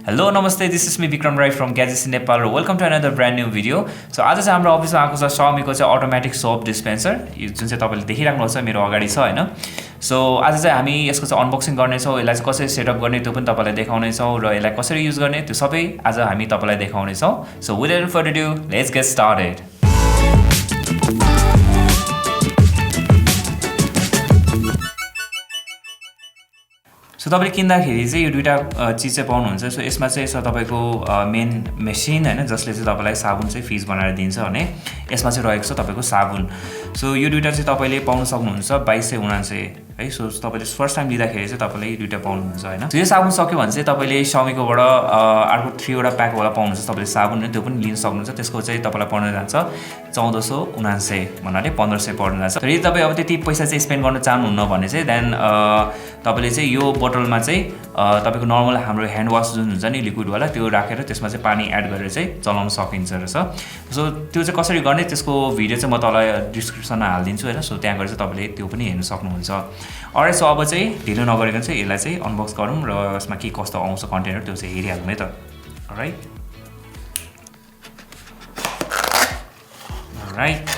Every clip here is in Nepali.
Hello, Namaste. This is me, Vikram Rai from Gadgets in Nepal. Welcome to another brand new video. So, आज चाहिँ हाम्रो अफिसमा आएको छ Xiaomi को चाहिँ अटोमेटिक सोप डिस्पेन्सर यो जुन चाहिँ तपाईले देखिराख्नु छ मेरो अगाडि छ हैन. सो आज चाहिँ हामी यसको चाहिँ अनबक्सिङ गर्ने छौं. यसलाई चाहिँ कसरी सेटअप गर्ने त्यो पनि तपाईलाई देखाउने छौं र यसलाई कसरी युज गर्ने त्यो सबै आज हामी तपाईलाई देखाउने छौं. So, without further ado, let's get started. So तपाईले किन्दाखेरि चाहिँ यो दुईटा चीज चाहिँ पाउनुहुन्छ. सो यसमा चाहिँ छ तपाईको मेन मेसिन हैन जसले चाहिँ तपाईलाई साबुन चाहिँ फिज बनाएर दिन्छ भने यसमा चाहिँ रहेको छ तपाईको साबुन. सो यो दुईटा चाहिँ तपाईले पाउन सक्नुहुन्छ 2279 है. सो तपाईले फर्स्ट टाइम लिँदाखेरि चाहिँ तपाईले यो दुईटा पाउनुहुन्छ हैन. सो यो साबुन सक्यो भने चाहिँ तपाईले Xiaomi कोबाट अर्को 3 वटा प्याक वाला पाउनुहुन्छ तपाईले साबुन त्यो पनि लिन सक्नुहुन्छ. त्यसको चाहिँ तपाईलाई पर्न जान्छ 1479 भन्नाले 1500 पर्न जान्छ. तर यदि तपाई अब त्यति पैसा चाहिँ स्पेन्ड गर्न चाहनुहुन्न भने चाहिँ देन तपाईले चाहिँ यो बोतलमा चाहिँ तपाईको नर्मल हाम्रो ह्यान्ड वाश जुन हुन्छ नि लिक्विड वाला त्यो राखेर त्यसमा चाहिँ पानी एड गरेर चाहिँ चलाउन सकिन्छ रहेछ. सो त्यो चाहिँ कसरी गर्ने त्यसको भिडियो चाहिँ म तल डिस्क्रिप्सनमा हाल्दिन्छु हैन. सो त्यहाँ गएर चाहिँ तपाईले त्यो पनि हेर्न सक्नुहुन्छ. अलराइट, सो अब चाहिँ ढिलो नगरिकन चाहिँ यसलाई चाहिँ अनबक्स गरौँ र यसमा के कस्तो आउँछ कन्टेनर त्यो चाहिँ हेरिहालौँ है त. अलराइट अलराइट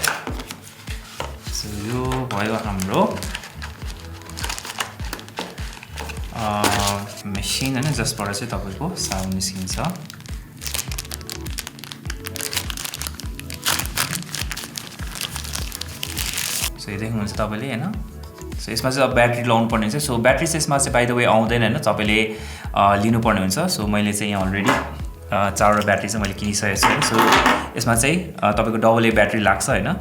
सो यो भयो हाम्रो मेसिन हैन जसबाट चाहिँ तपाईको साबुन निस्किन्छ. सो यो देख्नुहुन्छ तपाईले हैन. सो यसमा चाहिँ अब ब्याट्री लाउनु पर्ने हुन्छ. सो ब्याट्री चाहिँ यसमा चाहिँ बाइ द वे आउँदैन हैन, तपाईले लिनु पर्ने हुन्छ. सो मैले चाहिँ यहाँ अलरेडी 4 वटा ब्याट्री चाहिँ मैले किनिसकेको छु. सो यसमा चाहिँ तपाईको डबल ए ब्याट्री लाग्छ हैन.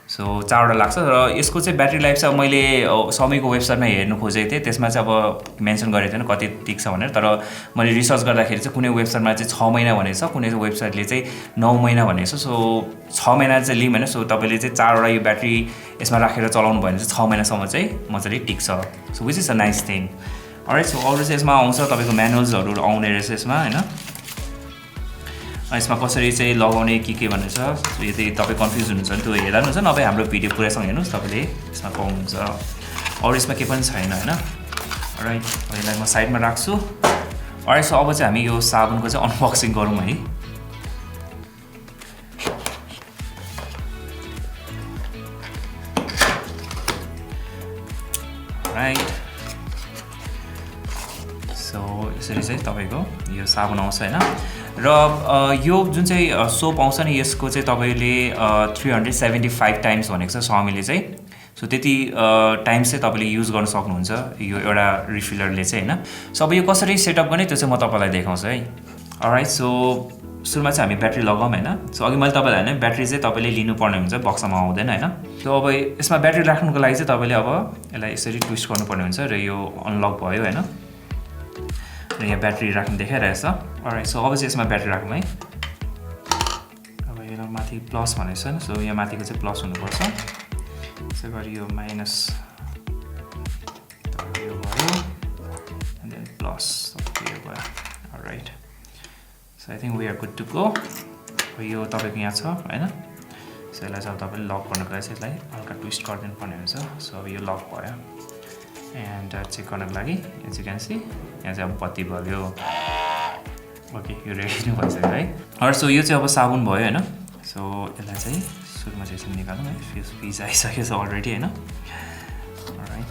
सो 4 वटा लाग्छ र यसको चाहिँ ब्याट्री लाइफ चाहिँ मैले Xiaomi को वेबसाइटमा हेर्नु खोजेको थिएँ. त्यसमा चाहिँ अब मेन्सन गरेको थिएन कति टिक्छ भनेर. तर मैले रिसर्च गर्दाखेरि चाहिँ कुनै वेबसाइटमा चाहिँ 6 महिना भनेको छ, कुनै वेबसाइटले चाहिँ 9 महिना भनेको छ. सो 6 महिना चाहिँ लिम हैन. सो तपाईले चाहिँ 4 वटा यो ब्याट्री यसमा राखेर चलाउनु भयो भने चाहिँ 6 महिनासम्म चाहिँ मजाले टिक्छ. So which is a nice thing. All right, so अरु चाहिँ यसमा आउँछ तपाईको म्यानुअल्सहरु आउने रहेछ यसमा हैन. यसमा कसरी चाहिँ लगाउने के भनेर छ. सो यदि तपाई कन्फ्युज हुनुहुन्छ भने त्यो हेर्दा हुन्छ, नभए हाम्रो भिडियो पुरैसँग हेर्नुस् तपाईले यसमा पाउनुहुन्छ. अरु यसमा के पनि छैन हैन. अलराइट, यसलाई म साइडमा राख्छु. अलराइट, सो अब चाहिँ हामी यो साबुनको चाहिँ अनबक्सिङ गरौँ है. राइट, सो यसरी चाहिँ तपाईको यो साबुन आउँछ हैन. र यो जुन चाहिँ सोप आउँछ नि यसको चाहिँ तपाईले 375 टाइम्स भनेको छ Xiaomi ले चाहिँ. सो त्यति टाइम्स चाहिँ तपाईले युज गर्न सक्नुहुन्छ यो एउटा रिफिलरले चाहिँ हैन. सो अब यो कसरी सेटअप गर्ने त्यो चाहिँ म तपाईलाई देखाउँछु है. अलराइट, सो सुरुमा चाहिँ हामी ब्याट्री लगाउँ हैन. सो अघि मैले तपाईलाई भने ब्याट्री चाहिँ तपाईले लिनु पर्ने हुन्छ, बक्समा आउँदैन हैन. सो अब यसमा ब्याट्री राख्नुको लागि चाहिँ तपाईले अब यसलाई यसरी ट्विस्ट गर्नुपर्ने हुन्छ र यो अनलक भयो हैन. र यहाँ ब्याट्री राख्नु देखाइरहेछ. अलराइट, सो अब चाहिँ यसमा ब्याट्री राखौँ है. अब यो माथि प्लस भनेको छ नि. सो यहाँ माथिको चाहिँ प्लस हुनुपर्छ. त्यसै गरी यो माइनस यो भयो एन्ड देन प्लस यो भयो. Alright, so I think we are good to go. यो तपाईको यहाँ छ हैन. सो यसलाई चाहिँ तपाईले लक गर्नको लागि चाहिँ यसलाई हल्का ट्विस्ट गरिदिनु पर्ने हुन्छ. सो अब यो लक भयो एन्ड चेक गर्नको लागि एज यु क्यान सी यहाँ चाहिँ अब बत्ती बल्यो. ओके, यो रेडी नै भइसक्यो है. अलराइट, सो यो चाहिँ अब साबुन भयो हैन. सो यसलाई चाहिँ सुरुमा चाहिँ यसरी निकालौँ है. फिज आइसकेको छ अलरेडी हैन. अलराइट,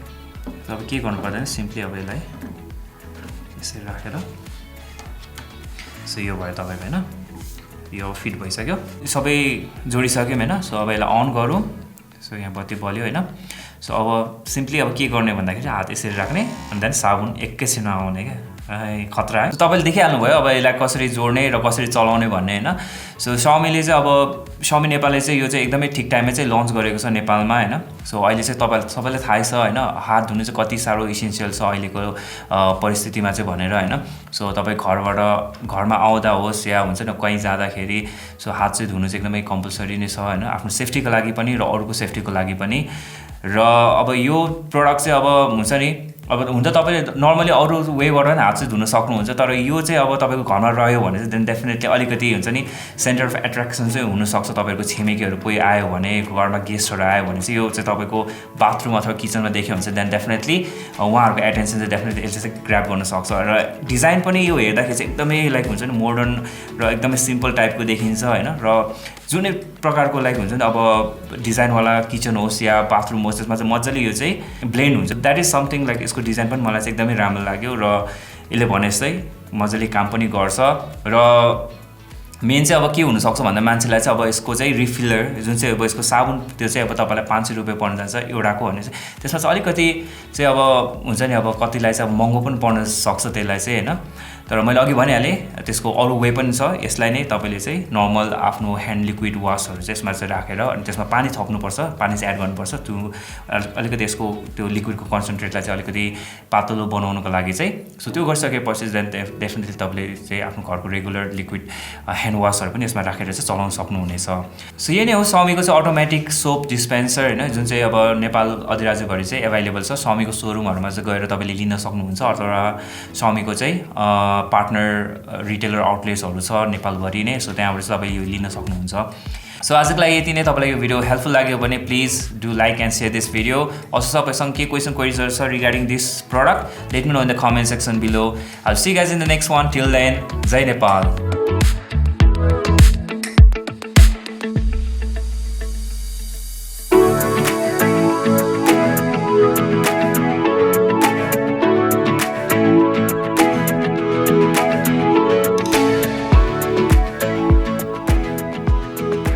सो अब के गर्नु पर्दैन, सिम्पली अब यसलाई यसरी राखेर सो यो भयो तपाईको हैन. यो फिट भइसक्यो, सबै जोडिसक्यौँ हैन. सो अब यसलाई अन गरौँ. सो यहाँ बत्ती बल्यो हैन. सो अब सिम्पली अब के गर्ने भन्दाखेरि हात यसरी राख्ने अनि देन साबुन एकैछिनमा आउने क्या. खतरा है. तपाईले देखिहाल्नु भयो अब यसलाई कसरी जोड्ने र कसरी चलाउने भन्ने हैन. सो Xiaomi ले चाहिँ अब Xiaomi नेपालले चाहिँ यो चाहिँ एकदमै ठिक टाइममा चाहिँ लन्च गरेको छ नेपालमा हैन. सो अहिले चाहिँ सबैलाई थाहै छ हैन हात धुनु चाहिँ कति साह्रो इसेन्शियल छ अहिलेको परिस्थितिमा चाहिँ भनेर हैन. सो तपाई घरमा आउँदा होस् या हुन्छ नि कहीँ जाँदाखेरि सो हात चाहिँ धुनु चाहिँ एकदमै कम्पल्सरी नै छ हैन, आफ्नो सेफ्टीको लागि पनि र अरूको सेफ्टीको लागि पनि. र अब यो प्रोडक्ट चाहिँ अब हुन्छ नि अब हुन त तपाईँले नर्मली अरू वेबाट पनि हात चाहिँ धुन सक्नुहुन्छ, तर यो चाहिँ अब तपाईँको घरमा रह्यो भने चाहिँ देन डेफिनेटली अलिकति हुन्छ नि सेन्टर अफ एट्र्याक्सन चाहिँ हुनसक्छ। तपाईँहरूको छिमेकीहरू कोही आयो भने, घरमा गेस्टहरू आयो भने चाहिँ यो चाहिँ तपाईँको बाथरुम अथवा किचनमा देख्यो भने चाहिँ देन डेफिनेटली उहाँहरूको एटेन्सन चाहिँ डेफिनेटली यसले चाहिँ ग्राब गर्न सक्छ। र डिजाइन पनि यो हेर्दाखेरि चाहिँ एकदमै लाइक हुन्छ नि मोडर्न र एकदमै सिम्पल टाइपको देखिन्छ होइन। र जुनै प्रकारको लाइक हुन्छ नि अब डिजाइनवाला किचन होस् या बाथरुम होस् त्यसमा चाहिँ मजाले यो चाहिँ ब्लेन्ड हुन्छ। द्याट इज समथिङ लाइक यसको डिजाइन पनि मलाई चाहिँ एकदमै राम्रो लाग्यो र यसले भने जस्तै मजाले काम पनि गर्छ। र मेन चाहिँ अब के हुनसक्छ भन्दा मान्छेलाई चाहिँ अब यसको चाहिँ रिफिलर जुन चाहिँ अब यसको साबुन त्यो चाहिँ अब तपाईँलाई 500 रुपियाँ पर्न जान्छ एउटाको भने चाहिँ त्यसमा चाहिँ अलिकति चाहिँ अब हुन्छ नि अब कतिलाई चाहिँ अब महँगो पनि पर्न सक्छ त्यसलाई चाहिँ होइन। तर मैले अघि भनिहालेँ त्यसको अरू वे पनि छ। यसलाई नै तपाईँले चाहिँ नर्मल आफ्नो ह्यान्ड लिक्विड वासहरू चाहिँ यसमा चाहिँ राखेर अनि त्यसमा पानी थप्नुपर्छ, पानी चाहिँ एड गर्नुपर्छ त्यो अलिकति यसको त्यो लिक्विडको कन्सन्ट्रेटलाई चाहिँ अलिकति पातलो बनाउनुको लागि चाहिँ। सो त्यो गरिसकेपछि देन डेफिनेटली तपाईँले चाहिँ आफ्नो घरको रेगुलर लिक्विड ह्यान्ड वासहरू पनि यसमा राखेर चाहिँ चलाउन सक्नुहुनेछ। सो यही नै हो Xiaomiको चाहिँ अटोमेटिक सोप डिस्पेन्सर होइन, जुन चाहिँ अब नेपाल अधिराज्यभरि चाहिँ एभाइलेबल छ। Xiaomiको सोरुमहरूमा चाहिँ गएर तपाईँले लिन सक्नुहुन्छ अथवा Xiaomiको चाहिँ पार्टनर रिटेलर आउटलेट्सहरू छ नेपालभरि नै। सो त्यहाँबाट चाहिँ तपाईँ यो लिन सक्नुहुन्छ। सो आजको लागि यति नै। तपाईँलाई यो भिडियो हेल्पफुल लाग्यो भने please do like and share this video. अझ तपाईँसँग के क्वेसन क्वेरीजहरू छ regarding this product let me know in the comment section below. I will see you guys in the next one. Till then जय नेपाल।